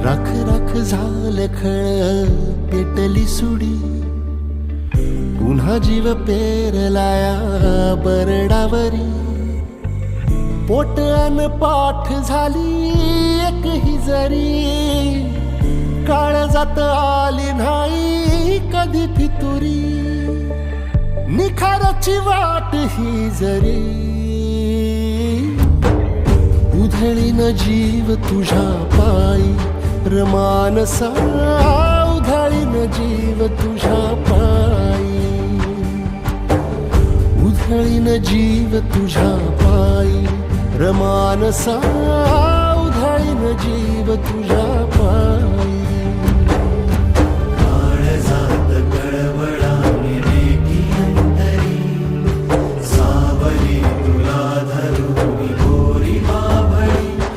राख राख झालं खळ पेटली सुडी, पुन्हा जीव पेरलाया बरडावरी. पोट अन पाठ झाली एक ही जरी, काळजात आली नाही कधी फितुरी. निखाराची वाट ही जरी, उधळीन जीव तुझ्या पायी रमानसा. उधळीन जीव तुझ्या पायी, उधळीन जीव तुझ्या पायी रमानसा. उधळीन जीव तुझ्या